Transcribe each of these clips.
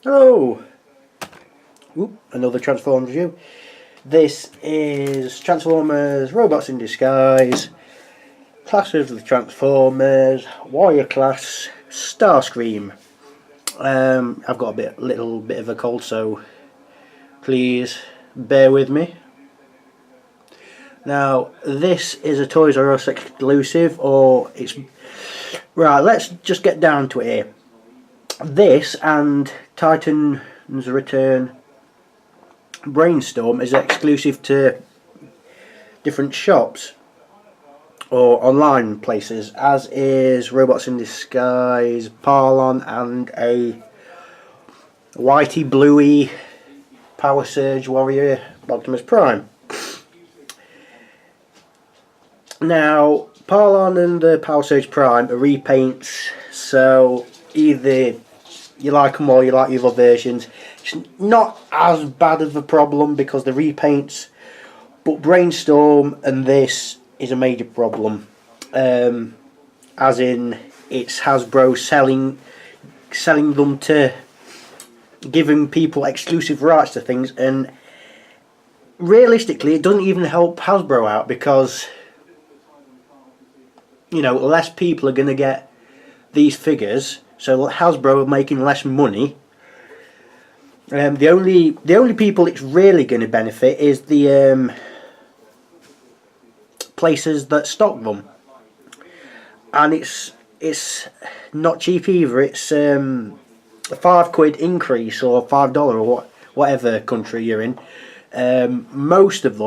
Hello! Another Transformers review. This is Transformers Robots in Disguise, Class of the Transformers, Warrior Class, Starscream. I've got a little bit of a cold, so please bear with me. Now, this is a Toys R Us exclusive, or it's... Right, let's just get down to it here. This and Titan's Return Brainstorm is exclusive to different shops or online places, as is Robots in Disguise, Parlon, and a whitey bluey Power Surge Warrior Optimus Prime. Now, Parlon and the Power Surge Prime are repaints, so either you like them or you like the other versions. It's not as bad of a problem because the repaints, but Brainstorm and this is a major problem. As in, it's Hasbro selling them to giving people exclusive rights to things, and realistically it doesn't even help Hasbro out because, you know, less people are going to get these figures, so Hasbro are making less money. The only people it's really going to benefit is the places that stock them, and it's not cheap either. It's a £5 increase or $5 or whatever country you're in. Most of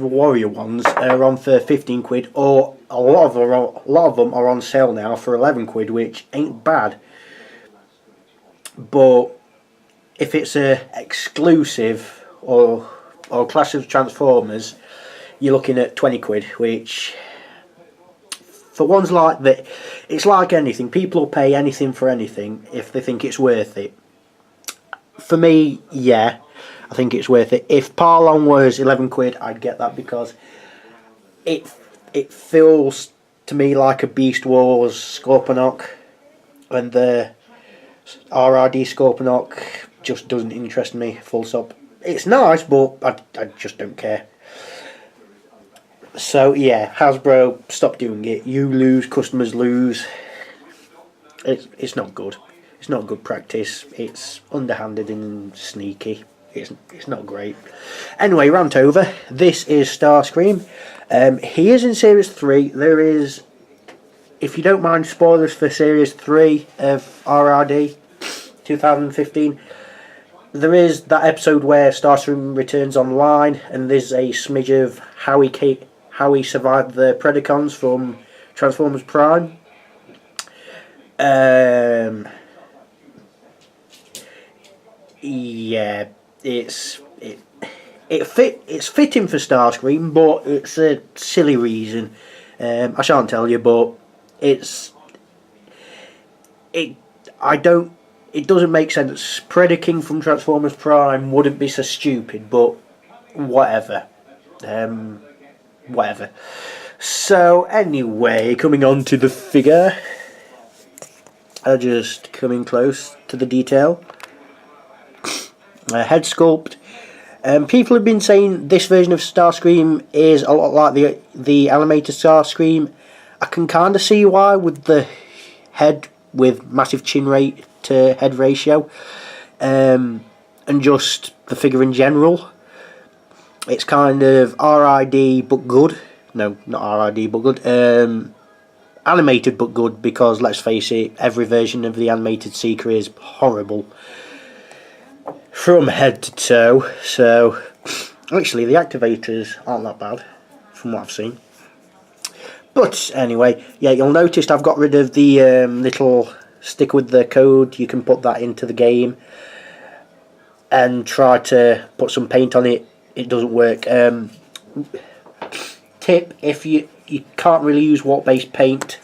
the Warrior ones are on for £15, or a lot of them are on sale now for £11, which ain't bad. But if it's a exclusive or Clash of Transformers, you're looking at £20, which for ones like that, it's like anything. People will pay anything for anything if they think it's worth it. For me, yeah, I think it's worth it. If Parlon was £11, I'd get that because it feels to me like a Beast Wars Scorponok, and the R.I.D. Scorponok just doesn't interest me, full stop. It's nice, but I just don't care. So yeah, Hasbro, stop doing it. You lose, customers lose. It's not good. It's not good practice. It's underhanded and sneaky. It's not great. Anyway, rant over. This is Starscream. He is in Series 3. There is, if you don't mind spoilers for Series 3 of R.I.D. 2015, there is that episode where Starscream returns online, and there's a smidge of how he survived the Predacons from Transformers Prime. Yeah, it's fitting for Starscream, but it's a silly reason. I shan't tell you, but it doesn't make sense. Predaking from Transformers Prime wouldn't be so stupid, but whatever. Whatever. So anyway, coming on to the figure. Just coming close to the detail. Head sculpt. People have been saying this version of Starscream is a lot like the animated Starscream. I can kind of see why, with the head with massive chin rate to head ratio, and just the figure in general. It's kind of R.I.D. but good. No, not R.I.D. but good. Animated but good, because let's face it, every version of the animated Seeker is horrible from head to toe. So actually the activators aren't that bad from what I've seen. But anyway, yeah, you'll notice I've got rid of the little stick with the code. You can put that into the game and try to put some paint on it. It doesn't work. Tip, if you can't really use water-based paint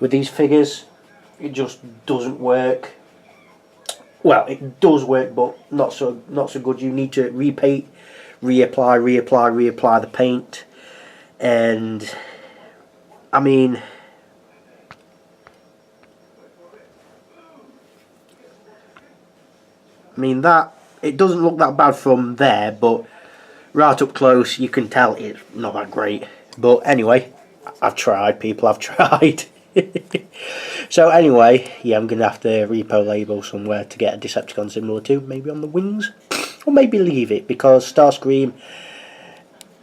with these figures, it just doesn't work. Well, it does work, but not so good. You need to repaint, reapply the paint, and I mean, I mean, that it doesn't look that bad from there, but right up close you can tell it's not that great. But anyway, I've tried, people, I've tried. So anyway, yeah, I'm going to have to repo label somewhere to get a Decepticon similar to, maybe on the wings, or maybe leave it, because Starscream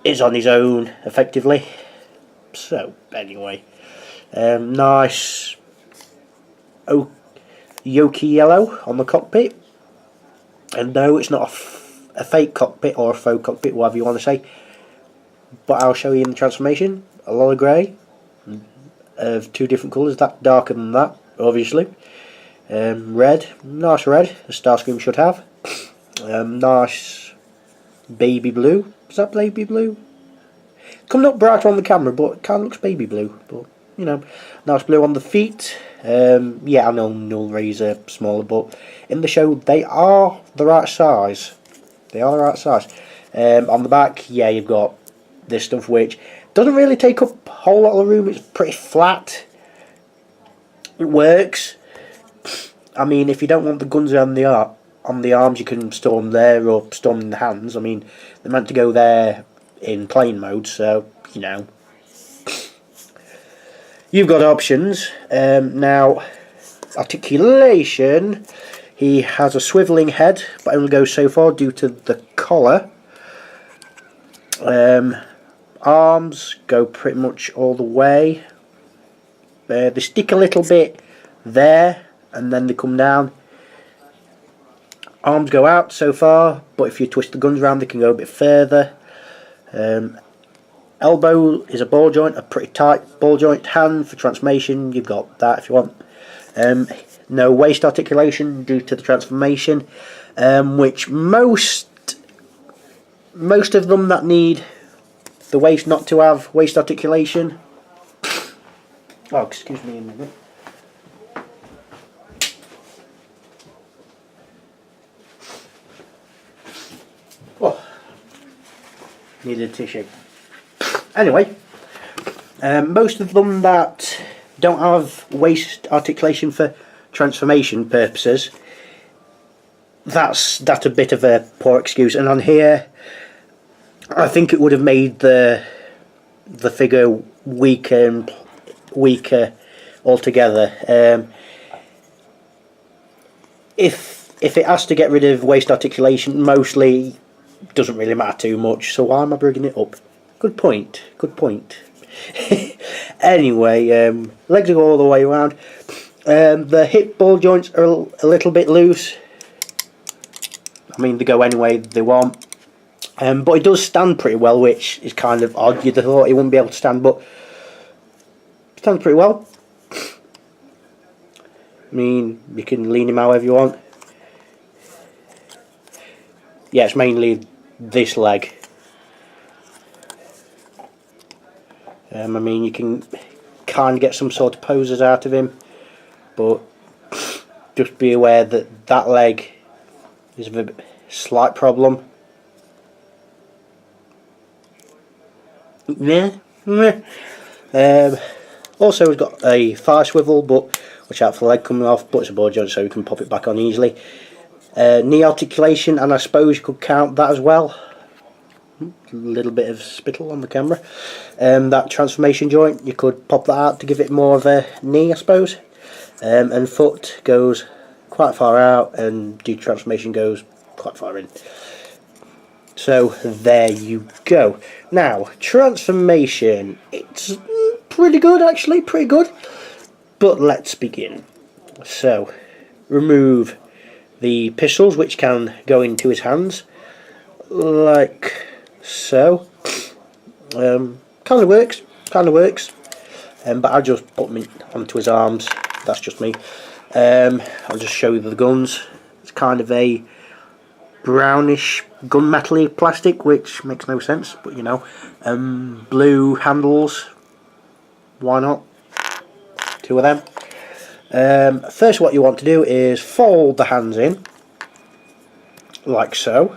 is on his own, effectively. So anyway, nice Yoki yellow on the cockpit, and no, it's not a fake cockpit or a faux cockpit, whatever you want to say, but I'll show you in the transformation. A lot of grey of 2 different colours, that darker than that, obviously. Red, nice red, as Starscream should have. Nice baby blue. Is that baby blue? Coming up brighter on the camera, but it kind of looks baby blue. But you know, nice blue on the feet. Yeah, I know Null Rays are smaller, but in the show they are the right size. They are the right size. On the back, yeah, you've got this stuff which doesn't really take up a whole lot of room. It's pretty flat. It works. I mean, if you don't want the guns on the arms, you can store them there or store them in the hands. I mean, they're meant to go there in plane mode, so you know, you've got options. Now, articulation, he has a swivelling head, but only goes so far due to the collar. Arms go pretty much all the way. They stick a little bit there, and then they come down. Arms go out so far, but if you twist the guns around, they can go a bit further. Elbow is a ball joint, a pretty tight ball joint. Hand for transformation, you've got that if you want. No waist articulation due to the transformation, which most of them that need the waist not to have waist articulation. Oh, excuse me a minute. Oh, needed a tissue. Anyway, most of them that don't have waist articulation for transformation purposes, that's a bit of a poor excuse. And on here, I think it would have made the figure weaker altogether. If it has to get rid of waist articulation, mostly doesn't really matter too much. So why am I bringing it up? Good point. Good point. Anyway, legs go all the way around. The hip ball joints are a little bit loose. I mean, they go any way they want. But it does stand pretty well, which is kind of odd. You'd have thought it wouldn't be able to stand, but it stands pretty well. I mean, you can lean him however you want. Yeah, it's mainly this leg. I mean, you can kind of get some sort of poses out of him, but just be aware that that leg is a slight problem. Yeah. Also, we've got a thigh swivel, but watch out for the leg coming off. But it's a ball joint, so you can pop it back on easily. Knee articulation, and I suppose you could count that as well. A little bit of spittle on the camera. That transformation joint, you could pop that out to give it more of a knee, I suppose. And foot goes quite far out, and the transformation goes quite far in. So there you go. Now, transformation, it's pretty good actually, pretty good. But let's begin. So, remove the pistols, which can go into his hands, like so. Kind of works, but I'll just put them onto his arms. That's just me. I'll just show you the guns. It's kind of a brownish gunmetal-y plastic, which makes no sense, but you know. Blue handles, why not? 2 of them. First, what you want to do is fold the hands in, like so.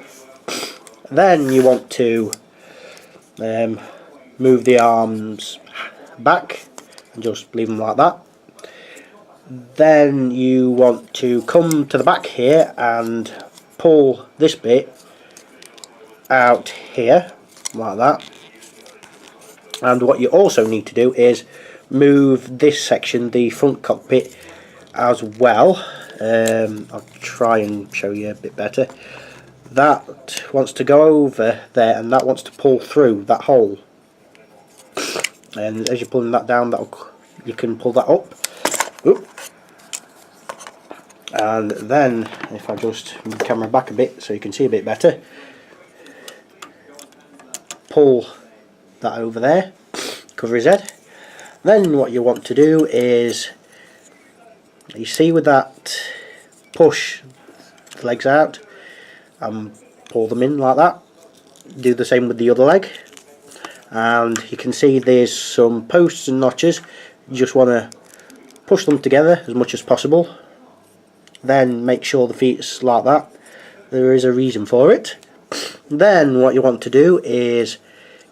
Then you want to move the arms back and just leave them like that. Then you want to come to the back here and pull this bit out here like that, and what you also need to do is move this section, the front cockpit, as well. I'll try and show you a bit better. That wants to go over there, and that wants to pull through that hole, and as you're pulling that down, you can pull that up. Oop. And then if I just move the camera back a bit so you can see a bit better, pull that over there, cover his head. Then what you want to do is, you see with that, push the legs out and pull them in like that. Do the same with the other leg, and you can see there's some posts and notches. You just want to push them together as much as possible, then make sure the feet's like that. There is a reason for it. Then what you want to do is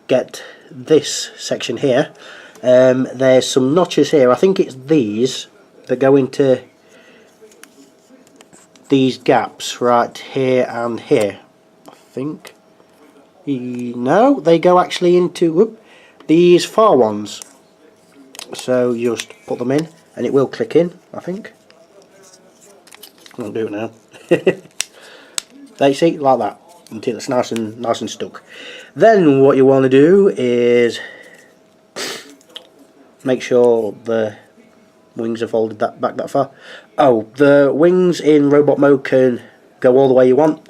get this section here. There's some notches here, I think it's these that go into these gaps right here and here, I think. No, they go actually into these far ones, so you just put them in and it will click in, I think. I won't do it now. There you see, like that, until it's nice and stuck. Then what you want to do is make sure the wings are folded back that far. Oh, the wings in robot mode can go all the way you want,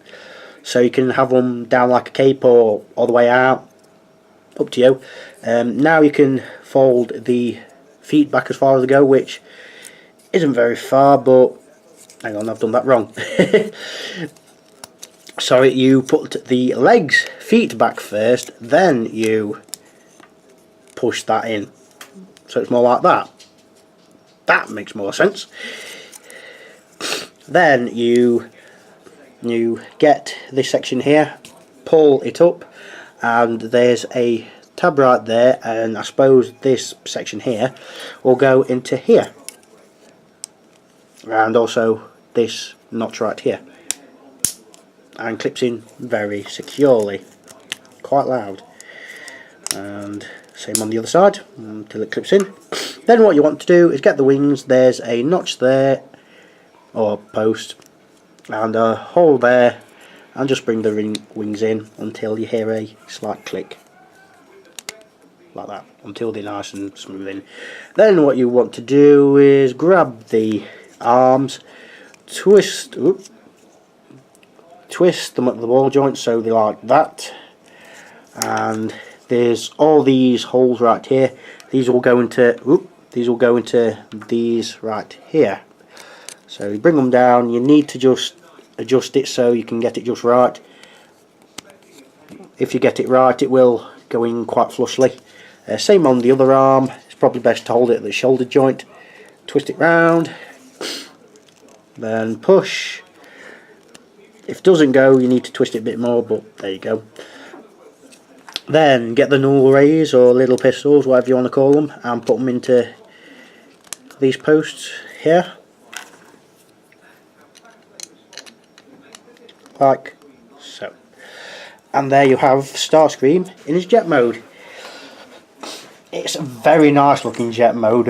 so you can have them down like a cape or all the way out, up to you. Now you can fold the feet back as far as they go, which isn't very far, but hang on, I've done that wrong. Sorry, you put the feet back first, then you push that in, so it's more like that. That makes more sense. Then you get this section here, pull it up, and there's a tab right there, and I suppose this section here will go into here, and also this notch right here, and clips in very securely, quite loud. And same on the other side until it clips in. Then what you want to do is get the wings. There's a notch there, or post, and a hole there, and just bring the wings in until you hear a slight click, like that, until they're nice and smooth in. Then what you want to do is grab the arms, twist them at the ball joint so they're like that, and there's all these holes right here. These will go into these right here. So you bring them down. You need to just adjust it so you can get it just right. If you get it right, it will go in quite flushly. Same on the other arm. It's probably best to hold it at the shoulder joint. Twist it round, then push. If it doesn't go, you need to twist it a bit more, but there you go. Then get the null rays or little pistols, whatever you want to call them, and put them into these posts here, like so. And there you have Starscream in his jet mode. It's a very nice looking jet mode.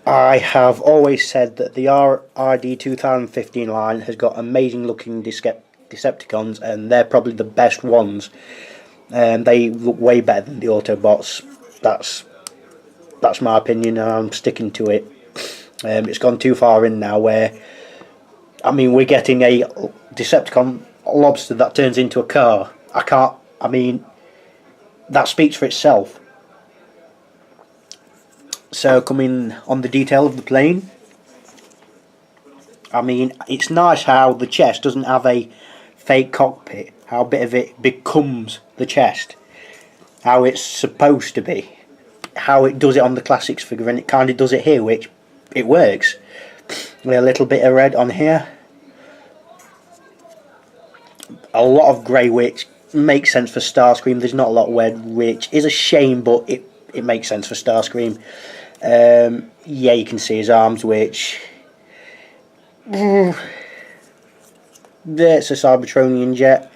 I have always said that the R.I.D 2015 line has got amazing looking Decepticons, and they're probably the best ones. They look way better than the Autobots. That's my opinion, and I'm sticking to it. It's gone too far in now, where, I mean, we're getting a Decepticon lobster that turns into a car. I mean, that speaks for itself. So coming on the detail of the plane, I mean, it's nice how the chest doesn't have a fake cockpit, how a bit of it becomes the chest, how it's supposed to be, how it does it on the Classics figure, and it kind of does it here, which it works. With a little bit of red on here, a lot of grey, which makes sense for Starscream. There's not a lot of red, which is a shame, but it makes sense for Starscream. Yeah, you can see his arms, which Yeah, it's a Cybertronian jet.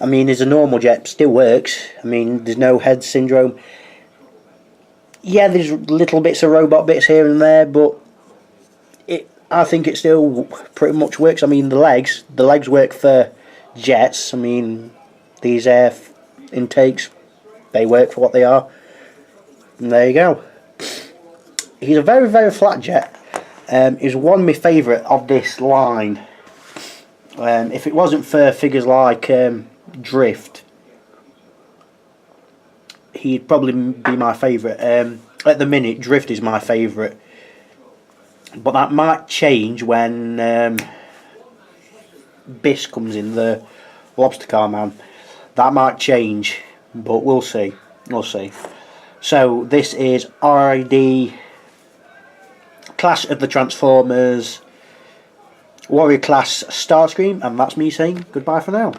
I mean, as a normal jet, still works. I mean, there's no head syndrome. Yeah, there's little bits of robot bits here and there, but I think it still pretty much works. I mean, the legs work for jets. I mean, these air intakes, they work for what they are. And there you go. He's a very, very flat jet. He's one of my favourite of this line. If it wasn't for figures like Drift, he'd probably be my favourite. At the minute, Drift is my favourite. But that might change when Biss comes in, the lobster car man. That might change, but we'll see. We'll see. So this is R.I.D. Clash of the Transformers Warrior Class Starscream, and that's me saying goodbye for now.